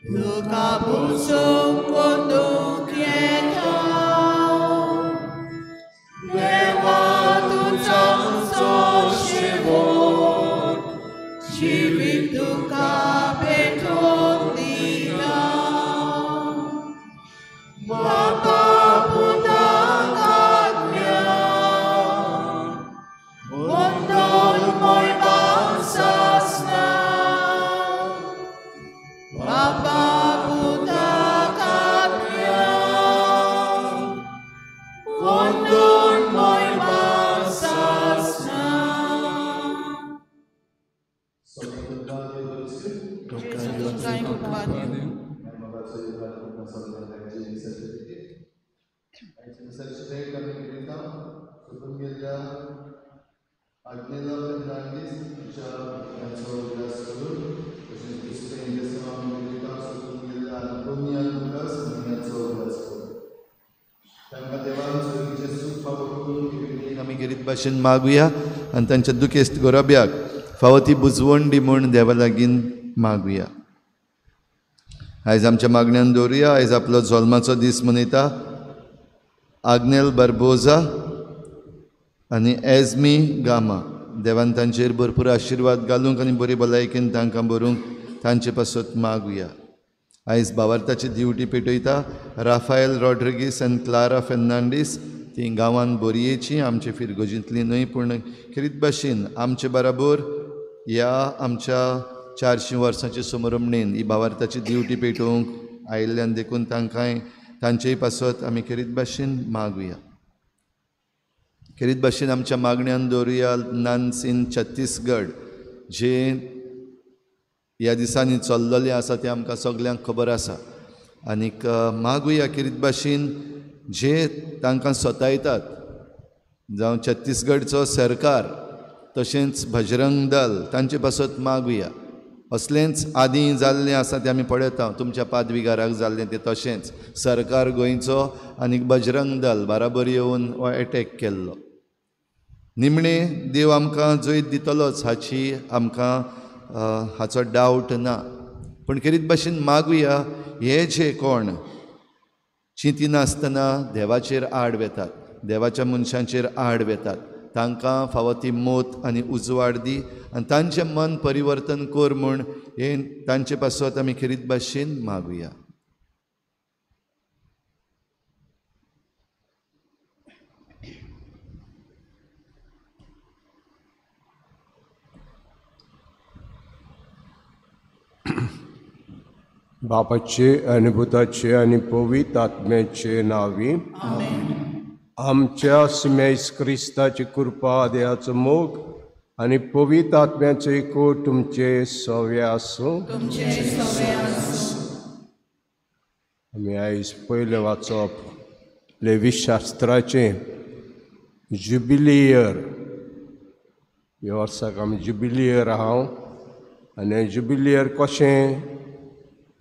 Luca busung konduk yedau Dewa tuncang so shivot Shivit duka betot lidau Bapa Buddha Katnya Undol moy bangsa Bapa Buddha Katnya Wondon moy basasna आमी गिरीत भाशेन मागुया आनी तांच्या दुखेस्त गोरब्याक फावो ती बुजवण म्हूण देवा लागीं मागुया. आयज आमच्या मागण्यांत दवरुया. आयज आपलो जल्माचो दीस मनयता आग्नेल बार्बोजा आनी एजमी गामा. देवान तांचेर भरपूर आशिर्वाद घालूंक आनी बरी भलायकेन तांकां बरूंक तांचे पासत मागुया. आयज भावार्थाची दिवटी पेटयता राफायल रॉड्रिगीस आनी क्लारा फेर्नांडीस. ती गांवांत बोरयेची आमचे फिरगोजींतली न्हय पूण खरीत भाशेन आमचे बराबर ह्या आमच्या 400 वर्सांचे समारंभणेन ही भावार्थाची दिवटी पेटोवंक आयिल्ल्यान देखून तांकांय तांचेय पासत आमी खरीत भाशेन मागुया. खरीत भाशेन आमच्या मागण्यांत दवरुया नानसीन छत्तीसगड जे ह्या दिसांनी चल्लेलें आसा तें आमकां सगल्यांक खबर आसा. आनीक मागुया खरीत भाशेन जे तांकां सतायतात जावं छत्तीसगडचो सरकार तशेंच बजरंग दल तांचे पासत मागुया. असलेंच आदीं जाल्लें आसा तें आमी पळयता. तुमच्या पादविगाराक जाल्लें तें तशेंच सरकार गोंयचो आनी बजरंग दल बराबर येवन हो एटॅक केल्लो. निमणें देव आमकां जैत दितलोच हाचो डावट ना. पूण खरीत भाशेन मागुया हे जे कोण चिंती नासतना देवाचेर आड वेतात, देवाच्या मनशांचेर आड वेतात, तांकां फावो ती मोत आनी उजवाड दी आनी तांचें मन परिवर्तन कर म्हूण हे तांचे पासत आमी खरीत भाशेन मागुया. बापाचे आनी पुताचे आनी पवित्र आत्म्याचे नांवी आमच्या सिमेस क्रिस्ताची कृपा देवाचो मोग आनी पवित्र आत्म्याचो एकूट तुमचे सवे आसूं. आमी आयज पयलें वाचप लेवीशास्त्राचें जुबिलियर. ह्या वर्साक आमी जुबिलियर आहां आनी जुबिलियर कशें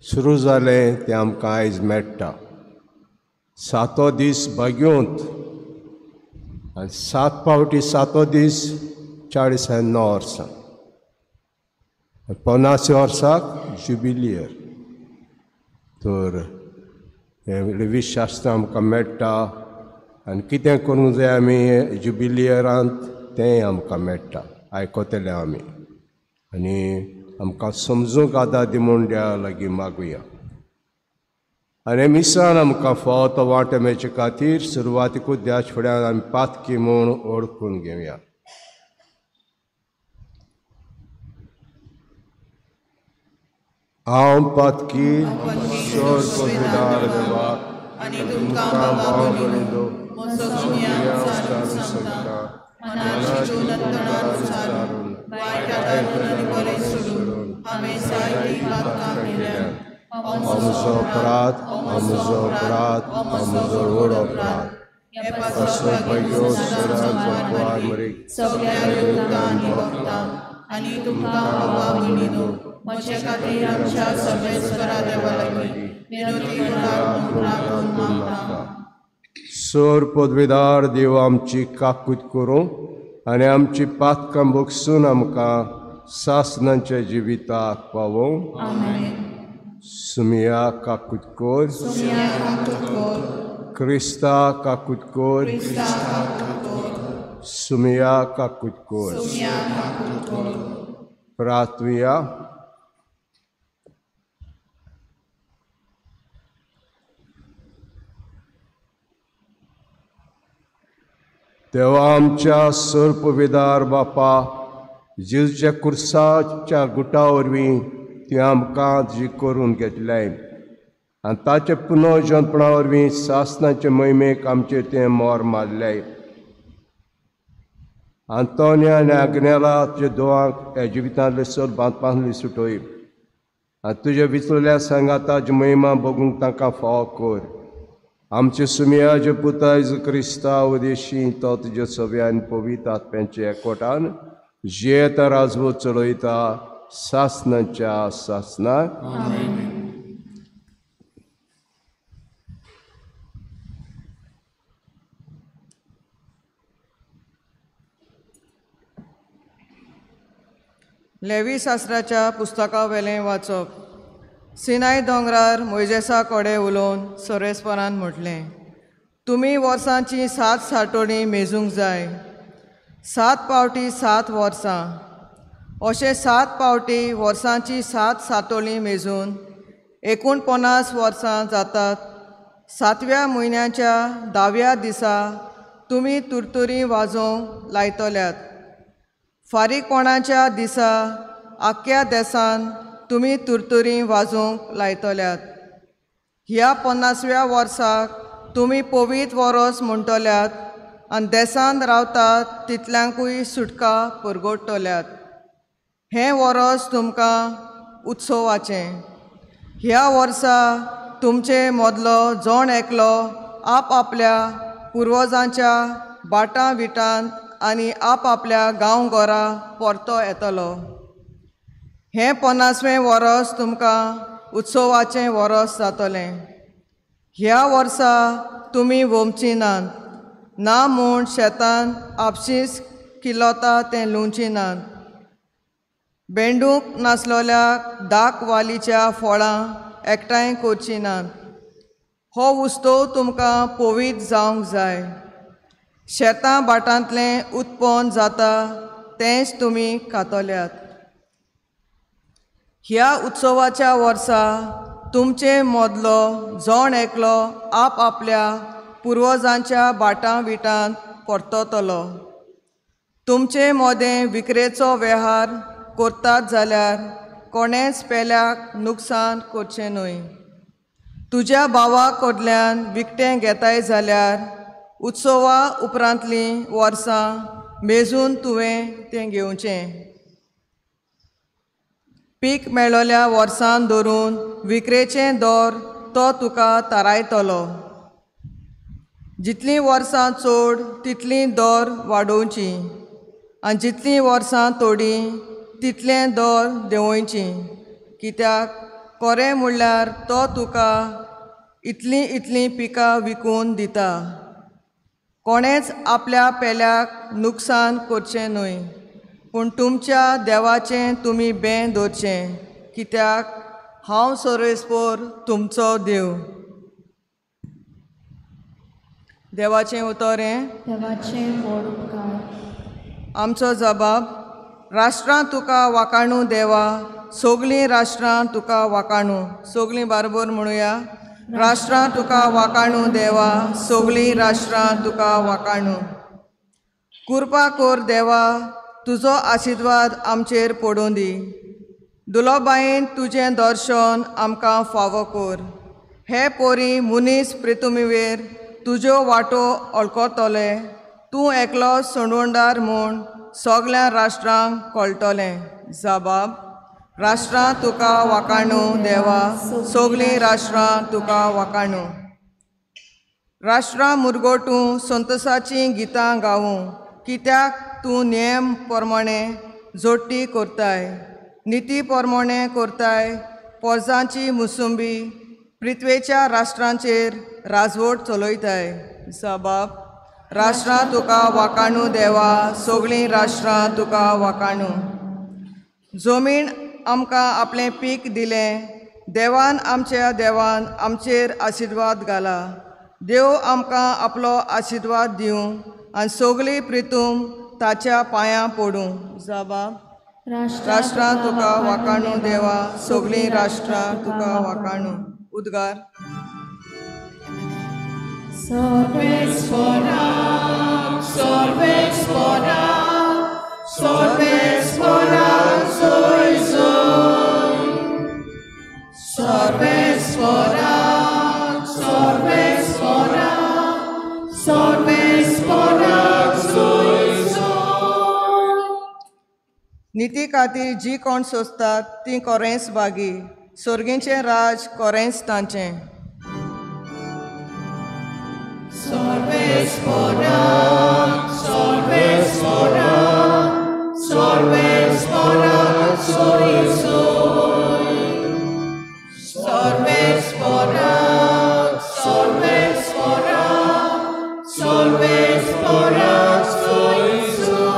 सुरू जालें तें आमकां आयज मेळटा. 7 दीस बाग्योंत आनी 7 फावटी 7 दीस 49 वर्सां. 50 वर्साक जुबिलियर. तर हें लेवीशास्त्र आमकां मेळटा आनी कितें करूंक जाय आमी जुबिलियरांत तेंय आमकां मेळटा. आयकतले आमी आनी आमकां समजूंक आदार दी म्हूण देवा लागीं मागुया. आनी मिसान आमकां फावो तो वांटो मेळचे खातीर सुरवातीकूच देवाचे फुड्यान आमी पातकी म्हूण ओळखून घेवया. हांव पातकी सोर पदवीदार देवा आनी तुमकां भाव भयणीनो म्हजो दुनिया सारून सांगता मनाची नंतणान सारून वायटांतून आनी बरें सोडून हांवें जायतीं पातकां केल्यात. म्हजो अपराध म्हजो व्हड अपराध. असो भयो सदांच मरीक सगळ्या लोकांक आनी भक्तांक आनी तुमकां भाव भयणीनो म्हजे खातीर आमच्या सर्वेस्परा देवा लागीं विनोदी प्रार्थना मागता. सोर पदवीदार देव आमची काकूत करूं आनी आमची पातकां भोगसून आमकां सासनांच्या जिविताक पावोवं. Sumia Kakutkor, Krista Kakutkor, Sumia Kakutkor, Pratvia, देवा आमच्या सर्पविदार बापा जेजूच्या कुर्साच्या गुटा वरवीं ती आमकां जी करून घेतल्याय आनी ताचे पुनर्जन्मपणा वरवीं सासनाचे महिमेक आमचेर तें मोर मारलें. आंतोनिया आनी आग्नेलाचे दोळांक ह्या जिवितांतले सर बांदपांतली सुटोय आनी तुजे विचलल्या सांगाताची महिमा बगूंक तांकां फाव कर. आमचे सुमियाचे पुता जेजू क्रिस्ता उदेशी तो तुज्या सव्यान पवित्र आत्म्याचे एकवटान जियेता राजवो चलयता सासनाच्या सासनाक. लेवी शास्त्राच्या पुस्तका वेलें वाचप. सिनाय दोंगरार मोइजेसा कोडे उलोवन सोरेस्परान म्हटलें, तुमी वर्सांची 7 साठोणी मेजूंक जाय, 7 पावटी 7 वर्सां. अशें 7 पावटी वर्सांची 7 साठोळी मेजून 49 वर्सां जातात. 7व्या म्हयन्याच्या 10व्या दिसा तुमी तुरतुरी वाजोवंक लायतल्यात. फारीकपणाच्या दिसा आख्ख्या देसान तुमी तुरतुरी वाजोवंक लायतल्यात. ह्या 50व्या वर्साक तुमी पवित्र वरोस म्हणटल्यात आनी देसान रावतात तितल्यांकूय सुटका परगोडटल्यात. हें वरोस तुमकां उत्सवाचें. ह्या वर्सा तुमचे मदलो जोण एकलो आपआपल्या पुर्वजांच्या बाटां विटांत आनी आपआपल्या गांवघरा परतो येतलो. हें 50वें वरोस तुमकां उत्सवाचें वरोस जातलें. ह्या वर्सा तुमी वोमची नात, ना म्हूण शेतान आपशींच किल्लोता तें लुंवची नात. बेंडूक नासलोल्या दाक वालीच्या फळां एकठांय करची नात. हो उस्तव तुमकां पवित्र जावंक जाय. शेतां बाटांतलें उत्पन्न जाता तेंच तुमी खातल्यात. ह्या उत्सवाच्या वर्सा तुमचे मदलो जोण एकलो आपआपल्या पुर्वजांच्या बाटां विटांत परततलो. तुमचे मोदें विक्रेचो वेव्हार करतात जाल्यार कोणेच पेल्याक नुकसान करचें न्हय. तुज्या भावा कडल्यान विकतें घेताय जाल्यार उत्सवा उपरांतलीं वर्सां मेजून तुवें तें घेवचें. पीक मेळ्ळल्या वर्सान धरून विक्रेचें दर तो तुका थारायतलो. जितलीं वर्सां चड तितलीं दर वाडोवची आनी जितलीं वर्सां थोडी तितलें दर देंवोवची. कित्याक खरें म्हणल्यार तो तुका इतलीं पिकां विकून दिता. कोणेच आपल्या पेल्याक नुकसान करचें न्हय, पूण तुमच्या देवाचें तुमी बें दवरचें, कित्याक हांव सर्वेस्पर तुमचो देव. देवाचें उतर हें. देवाचें व्हड उपकार. आमचो जबाब. राष्ट्रां तुका वाखाणू देवा, सगलीं राष्ट्रां तुका वाखाणू. सगलीं बारबर म्हणुया. राष्ट्रां तुका वाखाणू देवा, सगलीं राष्ट्रां तुका वाखाणू. कृपा कर देवा, तुजो आशिर्वाद आमचेर पडूं दी. दुलोबायेन तुजें दर्शन आमकां फावो कर. हे पोरी मुनीस प्रितुमीवेर तुज्यो वाटो अळकोतले. तूं एकलो सोडवणदार म्हूण सगल्या राष्ट्रांक कळटलें. जबाब. राष्ट्रां तुका वाखाणू देवा, सगलीं राष्ट्रां तुका वाखाणू. राष्ट्रां मुरगोटूं संतोसाचीं गितां गावूं, कित्याक तूं नेम प्रमाणें जोडटी करताय, निती प्रमाणें करताय. पोरजांची मुसुंबी पृथ्वेच्या राष्ट्रांचेर राजवट चलयताय. जबाब. राष्ट्रां तुका वाखाणू देवा, सगलीं राष्ट्रां तुका वाखाणू. जमीन आमकां आपलें पीक दिलें, देवान आमच्या देवान आमचेर आशिर्वाद घाला. देव आमकां आपलो आशिर्वाद दिवं आनी सगळी प्रितूम ताच्या पांयां पडूं. जबाब. राष्ट्रां तुका वाखाणू देवा, सगळीं राष्ट्रां तुका वाखाणू. उद्गार. Sorvespora, sorvespora, sorvespora, soy soy. Sorvespora, sorvespora, sorvespora, soy soy. निती खातीर जी कोण सोंसतात ती कोरेंस बागी, सोर्गींचें राज कोरेंस तांचें. Sorvespora, sorvespora, sorvespora, soy soy. Sorvespora, sorvespora, sorvespora, soy soy.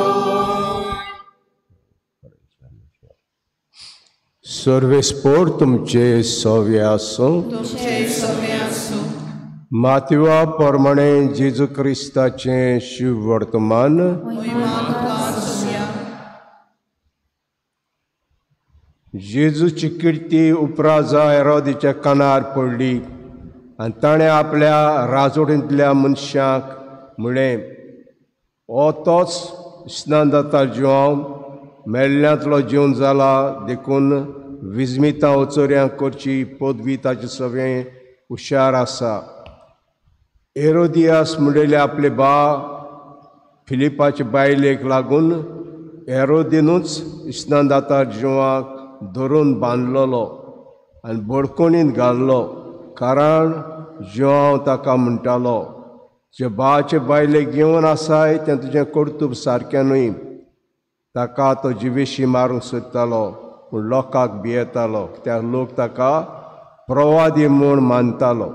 सर्वेस्पोर तुमचे सव्य आसूं. तुमचे सव्य आसूं. मातवा प्रमाणे जेजू क्रिस्ताचें शिव वर्तमान. जेजूची किर्ती उपराजा हेरोदीच्या कानार पडली आनी ताणें आपल्या राजवटींतल्या मनशांक म्हळें, हो तोच स्नान जाता जिवांव मेल्ल्यांतलो जिवन जाला देखून विजमितां ओचोऱ्यांक करची पदवी ताचे सगळें हुशार आसा. हेरोदियास म्हणलेले आपले बा फिलिपाचे बायलेक लागून हेरोदीनूच स्नानदाता जिवाक धरून बांदलोलो आनी बडकोणींत घाल्लो, कारण जिवांव ताका म्हणटालो, जे बाचे बायलेक घेवन आसाय तें तुजें कर्तूब सारकें न्हय. ताका तो जिवेशी मारूंक सोदतालो पूण लोकांक भियेतालो, कित्याक लोक ताका प्रवादी म्हूण मानतालो.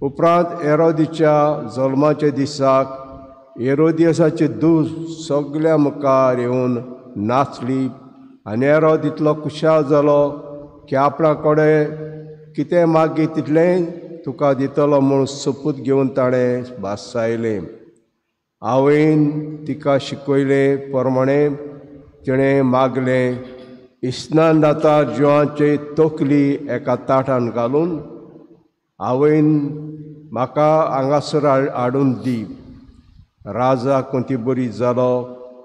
उपरांत हेरोदीच्या जल्माच्या दिसाक हेरोदियासाची धूव सगळ्या मुखार येवन नाचली आनी हेरोद इतलो खुशाल जालो की आपणा कडेन कितें मागी तितलें तुका दितलो म्हूण सोपूत घेवन ताणें भासायलें. आवयन तिका शिकयले प्रमाणे तिणें मागलें. स्नान जाता जिवांचे तकली एका ताटान घालून आवयन म्हाका हांगासर हाडून दी. राजाक ती बरी जालो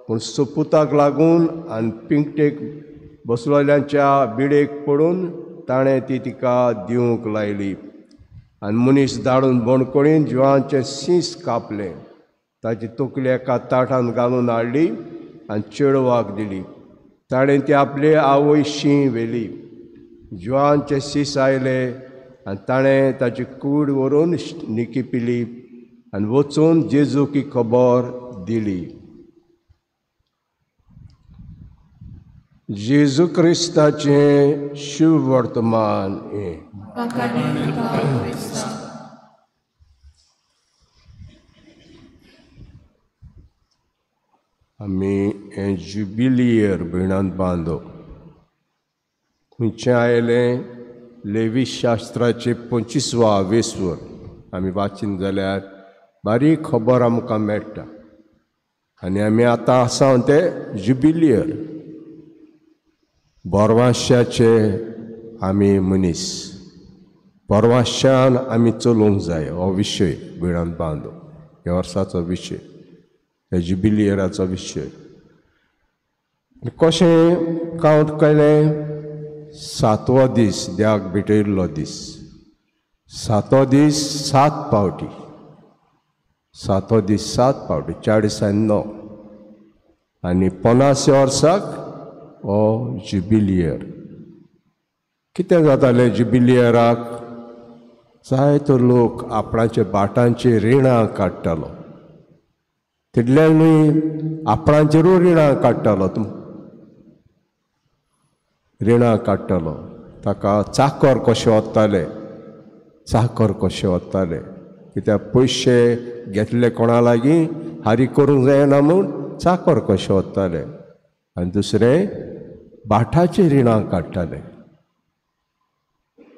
पूण सोपुताक लागून आनी पिंगटेक बसलेल्यांच्या बिडेक पडून ताणें ती तिका दिवंक लायली. आनी मनीस धाडून बणकोणीन जिवांचें सीस कापलें. ताची तकली एका ताटान घालून हाडली आनी चेडवाक दिली. ताणें ती आपले आवयशी व्हेली. जिवांचे सीस आयले आनी ताणें ताची कूड व्हरून निकी पिली आनी वचून जेजूक ही खबर दिली. जेजू क्रिस्ताचें शिव वर्तमान हें. आमी हें जुबिलियर भयणांत बांदो. खंयचें आयलें लेवी शास्त्राचें 25वा वेसवर आमी वाचीन जाल्यार बारीक खबर आमकां मेळटा. आनी आमी आतां आसा ते जुबिलियर बोरवाश्याचे आमी मनीस. बोरवाश्यान आमी चलोवंक जाय हो विशय भयणांत बांदो. ह्या वर्साचो विशय, ह्या जुबिलियराचो विशय. कशें कावंट केलें? 7वो दीस देवाक भेटयल्लो दीस. 7वो दीस 7 पावटी. 7वो दीस 7 पावटी 49. आनी 50 वर्साक हो जुबिलियर. कितें जातालें जुबिलियराक? जायतो लोक आपणाच्या बाटांचे रिणां काडटालो. तितल्याक न्हय, आपणाचेरूय रिणां काडटालो. रिणां काडटालो. ताका चाकर कशे वताले, चाकर कशे वताले, कित्याक पयशे घेतले कोणा लागीं हारी करूंक जायना म्हूण चाकर कशे वताले. आनी दुसरें बाटाचे रिणां काडटाले.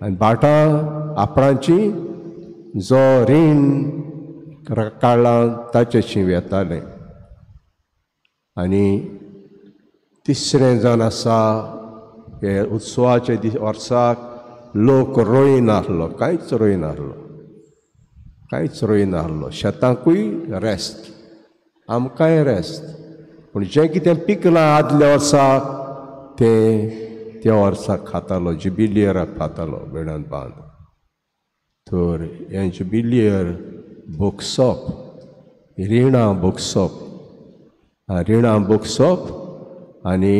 आनी भाटां आपणाची जो रीण काडलां ताचेशी येताले. आनी तिसरें जावन आसा हे उत्सवाचे वर्साक लोक रोयनासलो, कांयच रोयनासलो, कांयच रोयनासलो. शेतांकूय रेस्ट, आमकांय रेस्ट. पूण जें कितें पिकलां आदल्या वर्साक तें त्या वर्साक खातालो, जुबिलियराक खातालो वेळान बांद. तर हें जुबिलियर भोगसप, रिणां भोगसप, रिणां भोगसप आनी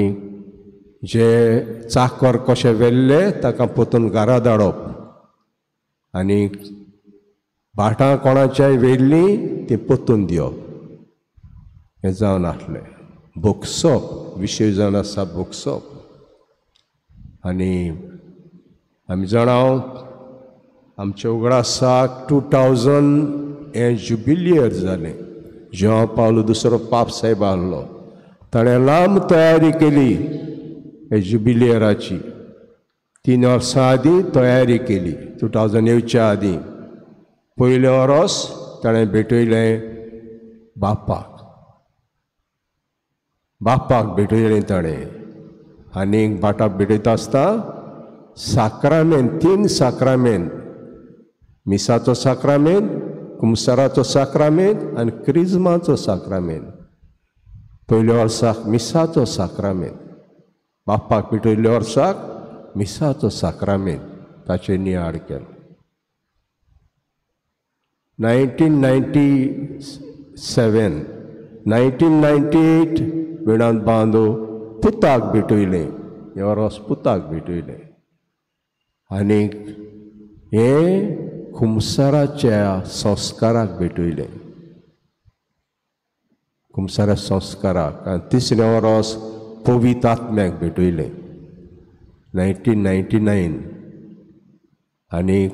जे चाकर कशे व्हेल्ले ताका पोतून घरा धाडप आनी भाटां कोणाच्याय व्हेल्लीं ती पोतून दिवप, हें जावन आसलें. भोगसप विशय जावन आसा भोगसप. आनी आमी जाणाव आमच्या उगडासाक 2000 हें जुबिलियर जालें. जेव्हा पावलो दुसरो पाप साहेब आहलो ताणें लांब तयारी केली हे जुबिलियराची. 3 वर्सां आदीं तयारी केली 2000 येवच्या आदीं. पयले वरोस ताणें भेटयलें बापाक, बापाक भेटयलें ताणें. आनीक भाटाक भेटयता आसता साक्रामेंत, 3 साक्रामेंत, मिसाचो साक्रामेंत, कुमसाराचो साक्रामेंत आनी क्रिजमाचो साक्रामेंत. पयल्या वर्साक मिसाचो साक्रामेंत, बापाक भेटयल्ल्या वर्साक मिसाचो साक्रामेंत ताचें नियाळ केलो. 1998 वेळान बांदो पुताक भेटयलें, हे वरोस पुताक भेटयलें. आनीक हें खुमसाराच्या संस्काराक भेटयलें, खुमसारा संस्काराक. आनी तिसरें वरोस पवित्र आत्म्याक भेटयलें 1999. आनीक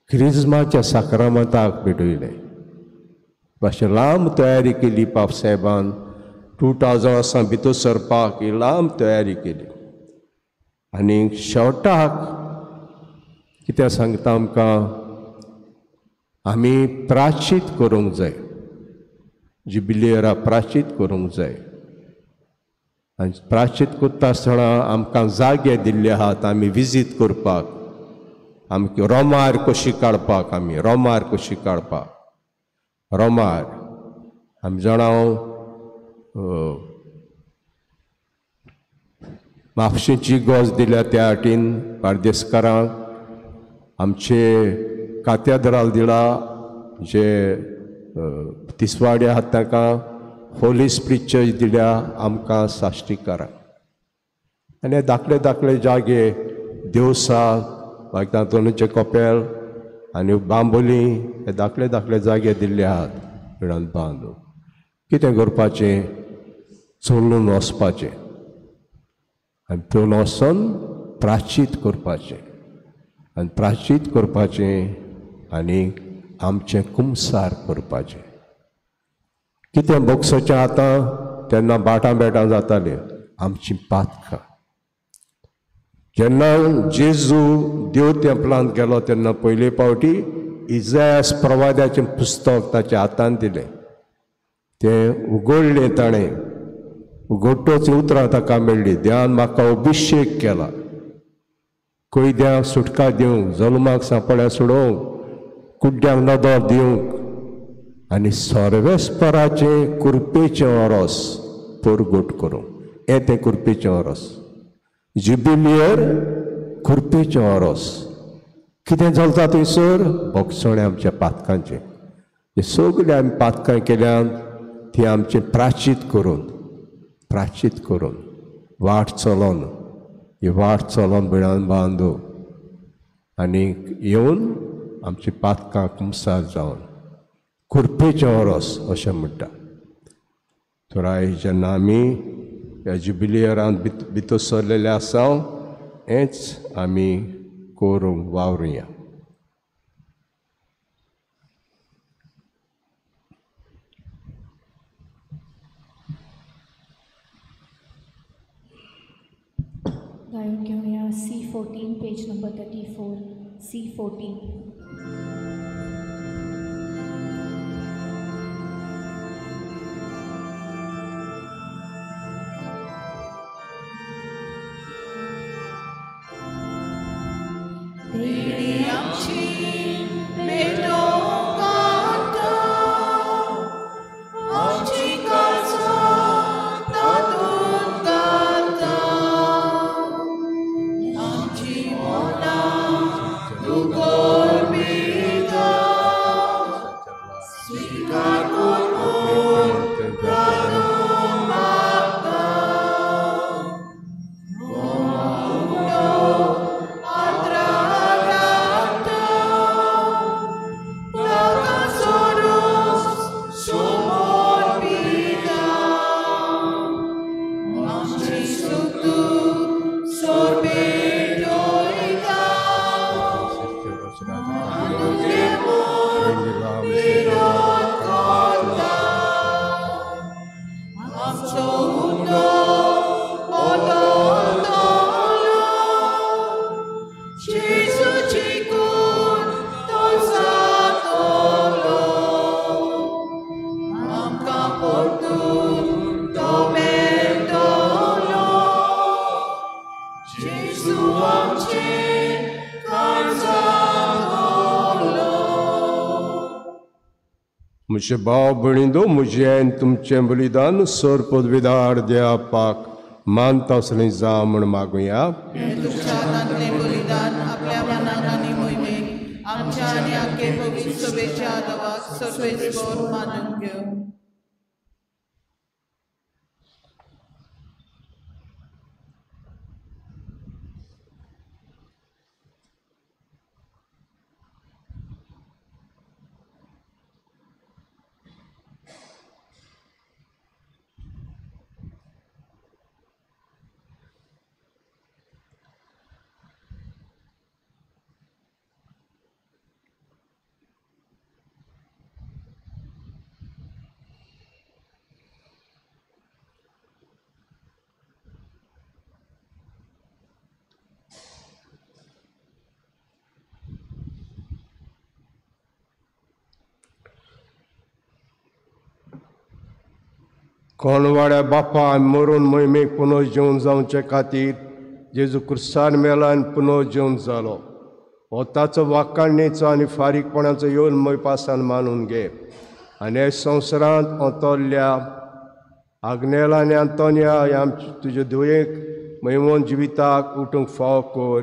क्रिजमाच्या साक्रामेंताक भेटयलें. भाशेन लांब तयारी केली पाप साहेबान. 2000 वर्सां भितर सरपाक ही लांब तयारी केली. आनीक शेवटाक कितें सांगता आमकां, आमी प्राचीत करूंक जाय, जुबिलियराक प्राचीत करूंक जाय. आनी प्राचीत करता आसतना आमकां जागे दिल्ले आहात आमी विजीट करपाक, आमकां रोमार कशी काडपाक, आमी रोमार कशी काडपाक. रोमार आमी जाणाव म्हापशेची गोज दिल्या त्या वाटेन बार्देसकारांक. आमचे कातेद्राल दिला जे तिसवाडी आहात ताका, होली स्पिरीट चर्च दिल्या आमकां साश्टीकारांक. आनी हे धाकले धाकले जागे देवसां, वायतांतोणचे कोपेल आनी बांबोली, हे धाकले धाकले जागे दिल्ले आहात वेळान बांदून. कितें करपाचें, चलून वचपाचें आनी थंय वचून प्राचीत करपाचें आनी प्राचीत करपाचें आनी आमचें कुमसार करपाचें. कितें बोगसोचें आतां तेन्ना बाटां बेटां जातालीं आमचीं पातकां. जेन्ना जेजू देव तेंपलांत गेलो तेन्ना पयले फावटी इजायास प्रवाद्याचें पुस्तक ताच्या हातांत दिलें. तें उगडलें ताणें, उगडटोच उतरां ताका मेळ्ळीं, देवान म्हाका अभिशेक केला, कैद्यांक सुटका दिवंक, जल्माक सांपळ्या सोडोवंक, कुड्ड्यांक नदर दिवंक आनी सर्वेस्पराचें कुरपेचें वरोस परगट करूंक. हें तें कुरपेचें वरोस, जुबिलियर कुरपेचें वरोस. कितें चलता थंयसर, बोगसणें आमच्या पातकांचें. हें सगळें आमी पातकां केल्यान ती आमचें प्राचीत करून वाट चलोन, ही वाट चलोन बिळान बांदू आनी येवन आमची पातकां कुमसार जावन कुरपेचें वरोस अशें म्हणटा. तर आयज जेन्ना आमी ह्या जुबिलियरांत भितर सरलेले आसा, हेंच आमी करूंक वावरुया. गायन घेऊया C14 पेज नंबर 34 C14. म्हजे भाव भयणींनो, म्हजें तुमचें बलिदान सर पदवीदार देवापाक मानता असलें जा म्हण मागुया. तुमच्या हातांतलें बलिदान आपल्या मनाक आनी मोहिमेक आमच्या आनी आख्खे पवित्र सभेच्या आदाराक सर्वेस्पर मानून घेव. कोणवाड्या बापा मरून मोहिमेक पुनर्जीवन जावचे खातीर जेजू क्रिस्तान मेला आनी पुनर्जीवन जालो. हो ताचो वाखाणणेचो आनी फारीकपणाचो येवन मोयपासान मानून घे. आनी हे संवसारांत ओतोल्ल्या आग्नेल आनी आंतोनिया ह्या तुजे दुयेक मोहिमोन जिविताक उठूंक फाव कर.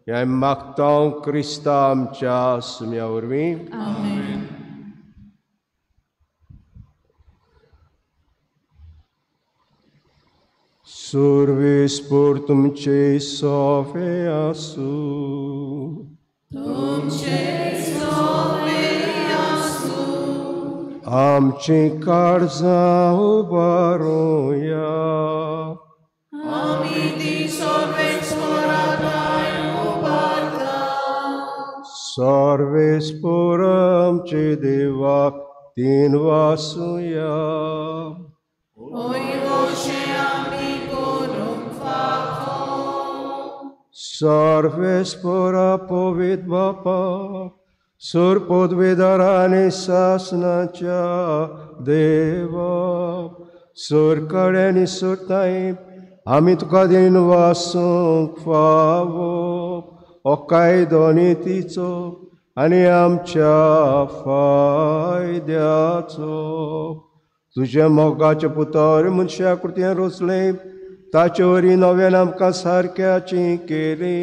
हें मागता क्रिस्ता आमच्या सुम्या वरवीं. सर्वेस्पर तुमचे सोवे आसूं. आमची काळजां उबारूया. सर्वेस्पर आमचे देवाक तीन वासुया. सर्वेस्पर पवित्र बापा सर पदवीदार आनी शासनाच्या देवा सर कडेन आनी सरताय आमी तुका दिन वासूंक फावो हो कायदो नितीचो आनी आमच्या फायद्याचो. तुज्या मोगाचे पुतर मनशा कृतीन रचले ताचे वरी नव्यान आमकां सारक्याची केली.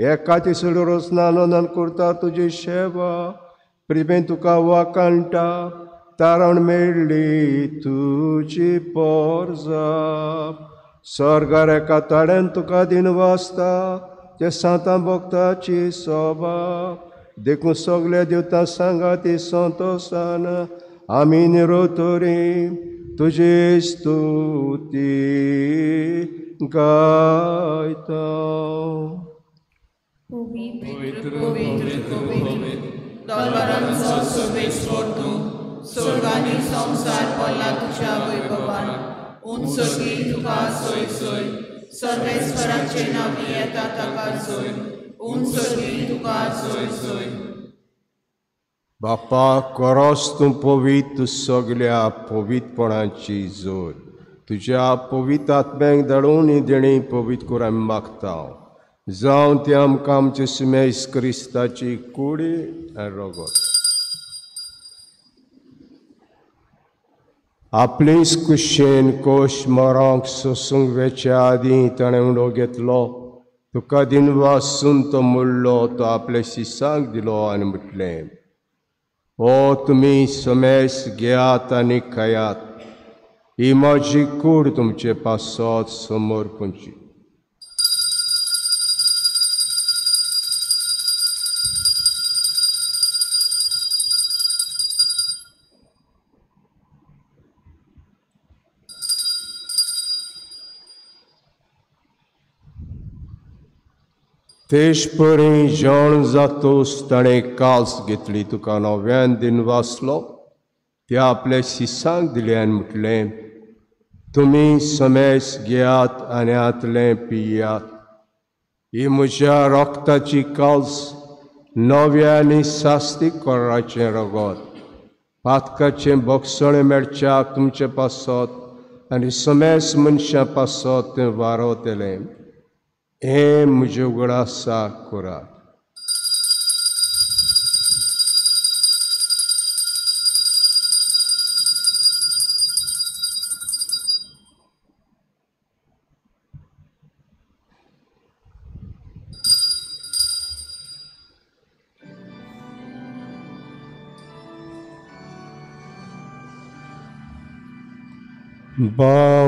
एका तिसरो रचना नोंदण करता तुजी सेवा प्रिमेन तुका वाकाणटा. तारण मेळ्ळी तुजी पोरजा स्वर्गार एका ताड्यान तुका दिन वाजता. ते सांता भक्ताची सोबा देखून सगल्या देवता सांगा ती संतोसान आमी निरोतरी तुजी स्तुती गायता. दरबारांचो सर्वेस्पर तूं स्वर्गांनी संवसार पडला तुज्या वैभवान. उंचगी तुका सोय सोय सर्वेस्वराचे नावी येता ताका सोय उंच सगळी तुका सोय सोय बापा खरोच तूं पवित्र सगल्या पवित्रपणाची जोड तुज्या पवित्र आत्म्याक धाडून ही देणी पवित्र करून आमी मागता जावं ती आमकां आमचे सुमेश क्रिस्ताची कुडी आनी रगत आपलीच कुशेन कोश मरांक सोसूंक वेच्या आदीं ताणें उडो घेतलो तुका दिनवासून तो मुडलो तो आपल्या शिसांक दिलो आनी म्हटलें ओ तुमी समेस घेयात आनी खायात ही म्हजी कूड तुमचे पासत समोर पोंची तेश परी जेवण जातोच ताणें काल्स घेतली तुका नव्यान दिन वाचलो ते आपल्या शिसांक दिले आनी म्हटलें तुमी समेस घेयात आनी आतलें पियात ही म्हज्या रोगताची काल्स नव्या आनी सास्तीक कोराचें रगत पातकाचें भक्षण मेळच्याक तुमचे पासत आनी समेस मनशां पासत तें वारवतलें हे म्हजे उगडासा करात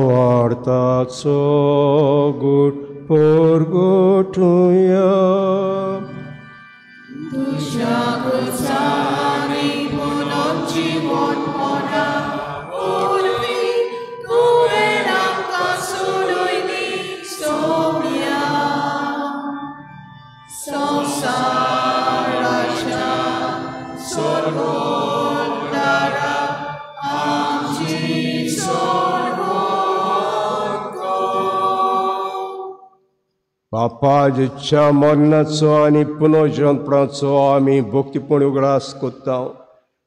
भावार्थाचो गूट परगोटुया तुझ्या कुसारी पुनः जीवन मोडा ओरवी तुवें आमकां सोडूनी सोम्या संवसाराच्या स्वर्गोद्दारा आमची बापा जेच्या मरणाचो आनी पुनर्जन्मपणाचो आमी भक्तीपण उगडास कोत्ता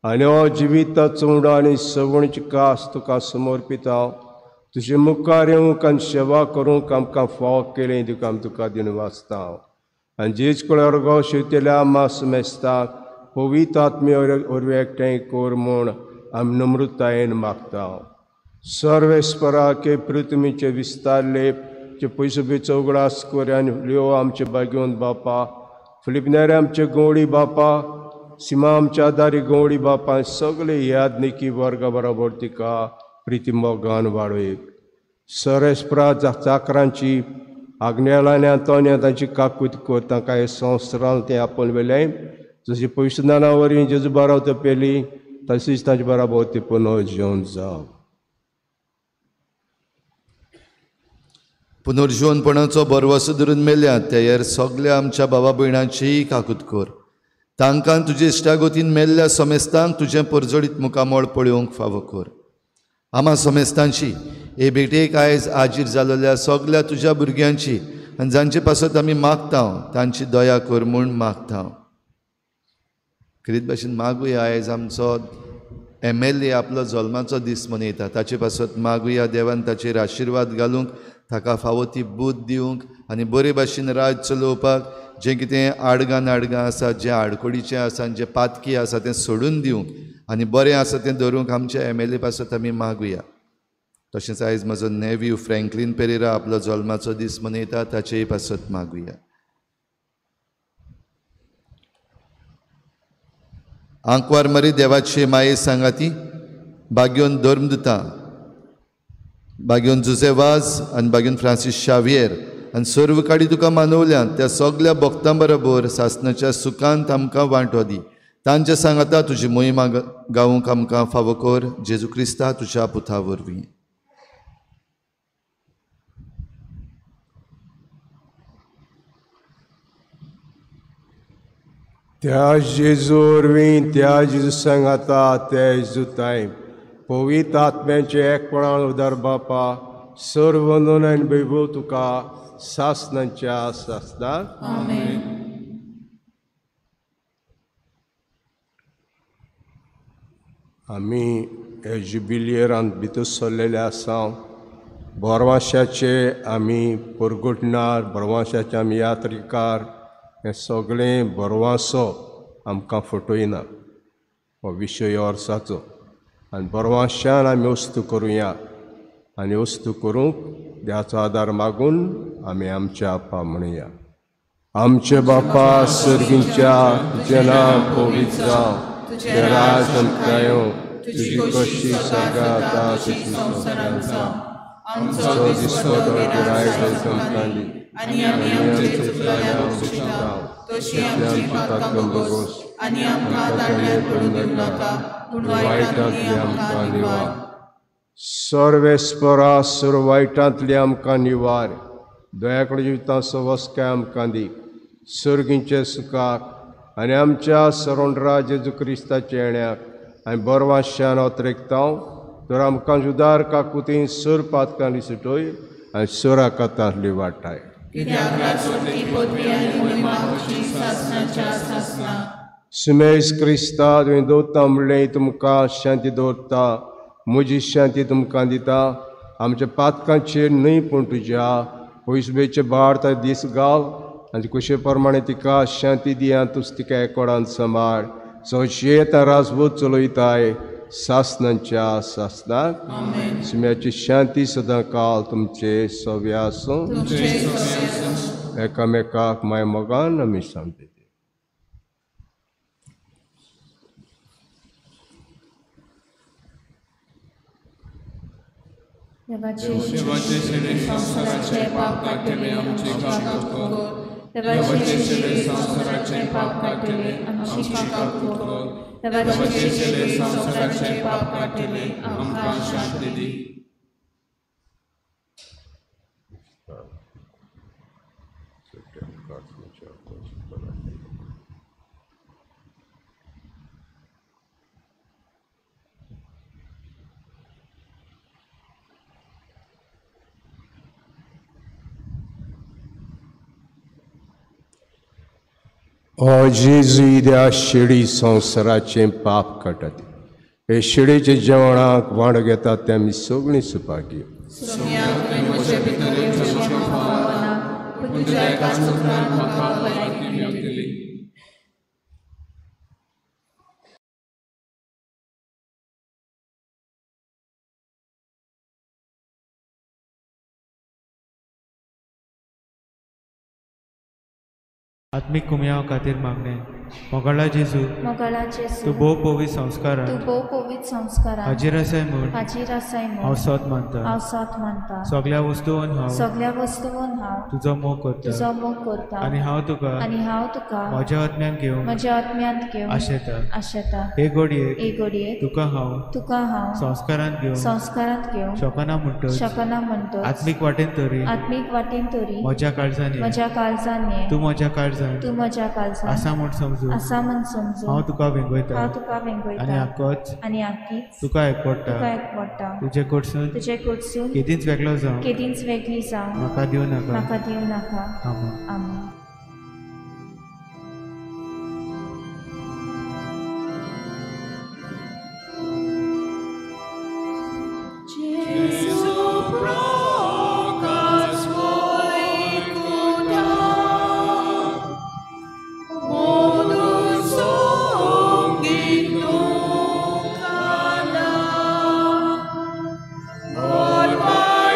आनी हो जिविताचो उडो आनी सवणीची कास तुका समर्पिता तुजे मुखार येवंक आनी सेवा करूंक आमकां फाव केलें तुका आमी तुका दिन वाचता आनी जेच कळार गो शिवतेल्या आमा समेस्ताक पवित्र आत्मे ओरवे एकठांय कोर म्हूण आमी नम्रतायेन मागता सर्वेस्परा के पृथ्वीचे विस्तारले चे पयसुबेचो उगडास कर आनी लिओ आमचे बागेवंत बापा फिलिपनारे आमचे गवळी बापा सिमा आमच्या आदारी गवळी बापा सगळे यादनिकी वर्गा बरोबर तिका प्रिती मोगान वाडोयक सर्वेस्परा चाकरांची आग्नेलांनी आंतोन्या तांची काकूत कर तांकां हे संवसारांत तें आपोवन वेलें जशी पयशुदाना वरवीं जेजू बारावत पेली तशीच तांचे बरोबर ती पुनः जेवन जावं पुनर्जीवनपणाचो बरवसो धरून मेल्यात त्यार सगल्या आमच्या भावा भयणांची काकूत कर तांकां तुजे इश्टागोतीन मेल्ल्या समेस्तांक तुजें परजडीत मुखामोळ पळोवंक फावो कर आमा समेस्तांची हे भेटेक आयज आजीर जाल्ल्या सगल्या तुज्या भुरग्यांची आनी जांचे पासत आमी मागता तांची दया कर म्हूण मागता खरीत भाशेन मागुया आयज आमचो MLA आपलो जल्माचो दीस मनयता ताचे पासत मागुया देवान ताचेर आशिर्वाद घालूंक ताका फावो ती बूद दिवंक आनी बरे भाशेन राज चलोवपाक जें कितें आडगां नाडगां आसा जें आडकोडीचें आसा जें पातकी आसा तें सोडून दिवंक आनी बरें आसा तें धरूंक आमच्या MLA पासत आमी मागुया तशेंच आयज म्हजो नेव्यू फ्रँकलीन पेरेरा आपलो जल्माचो दीस मनयता ताचेय पासत मागुया आंकवार मरी देवाची माये सांगाती बाग्योन धर्मदुता बाग्योन जुझेवाज आनी बाग्योन फ्रांसीस शावियर आनी सर्व काडी तुका मानवल्यात त्या सगल्या भक्तां बरोबर सासणाच्या सुखांत आमकां वांटो दी तांच्या सांगाता तुजी मोहिमा गावूंक आमकां फावो कर जेजू क्रिस्ता तुज्या पुता वरवीं त्या जेजू वरवीं त्या जेजू सांगाता त्या जेजूताय पवित्र आत्म्याचे एकपणान उदार बापा सर्वंदन आनी वैभव तुका सासनांच्या सासनाक. आमेन. आमी हे जुबिलियरांत भितर सरलेले आसा. बोरवाशाचे आमी परगटणार, बोरवाशाचे आमी यात्रिकार, हे सगळें बोरवासो आमकां फटयना हो विशय वर्साचो. आनी बोरवाशान आमी वस्तू करुया आनी वस्तू करूंक देवाचो आदार मागून आमी आमच्या आपा म्हणुया. आमचे बापा सर्गींच्या तुजें नांव पवित्र जावं, तुजें राज आमकां तुजी कशी स्वर्गांत आसा तशी संवसारांत जावं. आमचो दिसतो गिरायक आयज आमकां दी आनी आमी आमचे चुकलेल्यांक बक्षिता तशी आमची पातकां बगोस आनी आमकां तांतयात पडूंक दिवं नाका पूण वायटांतली आमकां निवार. सर्वेस्परा सर्व वायटांतली आमकां निवार. दयाकडे जिविताचो वस्काय आमकां दी. सर्गींचे सुखाक आनी आमच्या सरोंडरा जेजू क्रिस्ताच्या येण्याक आनी बोरवाशान ओतरेकतांव तर आमकां जुदार काकुतीन सर पातकांनी सुटोय आनी सराकातांतली वाटाय. कित्याक राजवटी पदवी आनी महिमा खुशी सासनाच्या सासना. सुमेज क्रिस्ता तुवें दवरता म्हणलें तुमकां शांती दवरता, म्हजी शांती तुमकां दिता. आमच्या पातकांचेर न्हय पूण तुज्या पयसुबेचे बाळ दीस घाल आनी कुशे प्रमाणे तिका शांती दिया. तूंच तिका एकोडान सांबाळ. सौशेत राजभूत चलयताय सासनांच्या सासनाक. सुम्याची शांती सदां काल तुमचे सव्या आसूं. एकामेकाक माय मोगान आमी शांती. देवाचे संसाराचे पाप काटिले आमची काकूट. देवाचे संसाराचे पाप काटिले आमची काकूट. देवाचे संसाराचे पाप काटिले आमकां शांती दी. ओ जेजू ह्या शिडी संवसाराचें पाप काटात. हे शिडीच्या जेवणाक वांड घेतात ते आमी सगळीं सुपाकी. आत्मिक कुमयाव खातीर मागणे. मोगाळा जेजू, तूं भोव पवित संस्कारांत हाजीर आसाय म्हूण हांव सत मानता. सगळ्या वस्तूंत हांव तुजो मोग करता आनी हांव तुका म्हज्या आत्म्यान घेवन आशेता. हे घडयेक तुका हांव संस्कारांत घेवन शकना म्हणटच आत्मीक वाटेन तरी म्हज्या काळजांनी तूं म्हज्या काळजांत आसा म्हूण समजून हांव तुका वेंगयता आनी आख्खीच तुका एकवडटा. तुजे कडसून केदींच वेगळो जावं म्हाका दिवं नाका. आमेन. All my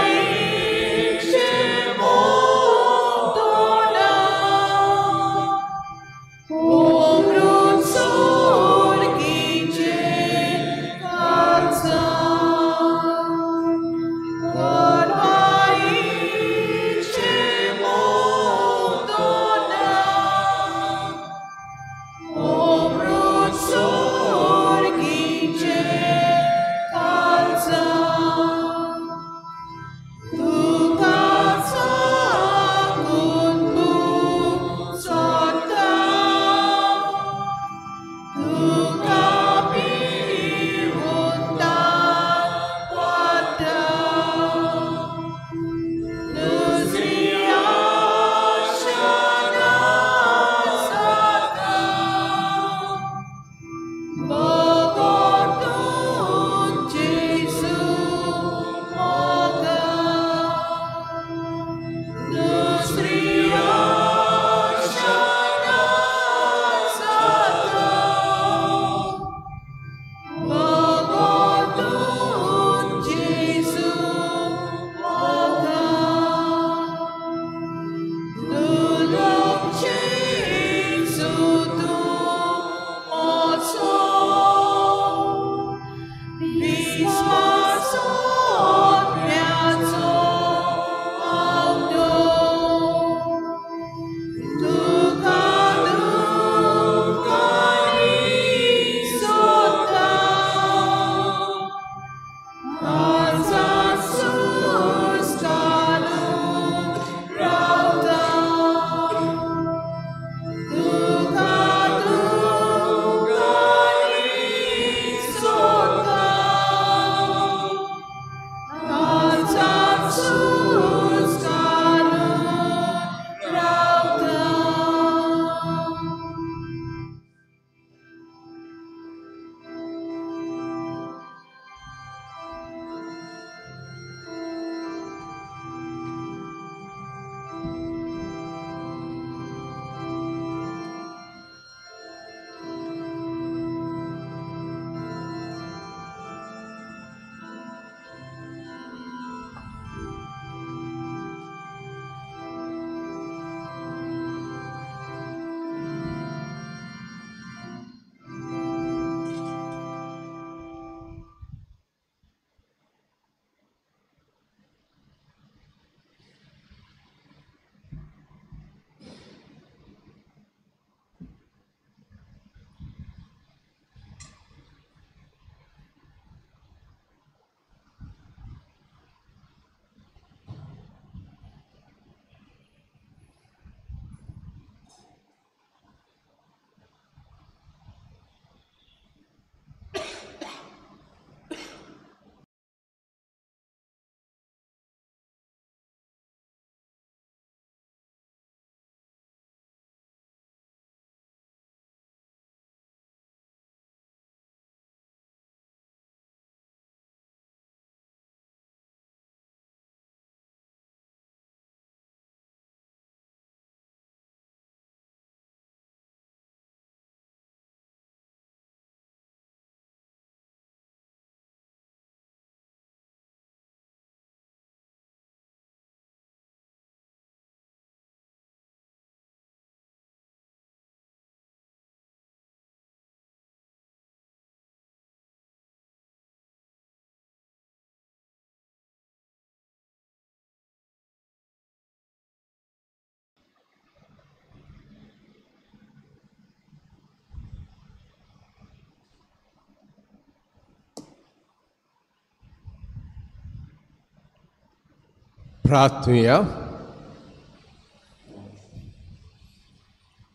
प्रार्थूया.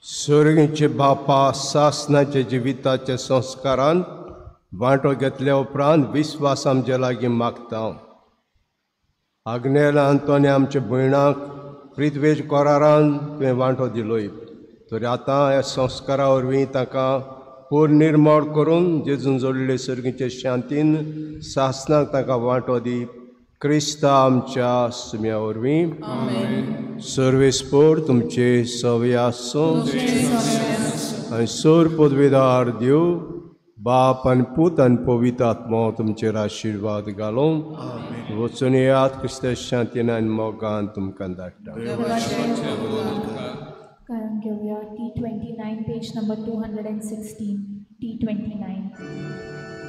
स्वर्गीचे बापा, सासनाच्या जिविताच्या संस्कारांत वांटो घेतल्या उपरांत विस्वास आमच्या लागीं मागता. आग्नेल आंतोनी आमच्या भयणाक प्रिथवेज कोरारान तुवें वांटो दिलोय. तरी आतां ह्या संस्कारा वरवीं ताका पूर्ण निर्मळ करून जेजून जोडले सर्गीचे शांतीन सासनाक ताका वांटो दी. क्रिस्ता आमच्या सुम्या वरवीं सर्वेस्पोर तुमचे सवय आसूं आनी सोर पदवेदार देव बाप आनी पूत आनी पवित्र आत्मा तुमचेर आशिर्वाद घालूं. वचून येयात क्रिस्ता शांतीन आनी मोगान तुमकां धाडटा. कारण घेऊया T29 पेज नंबर 216 T29.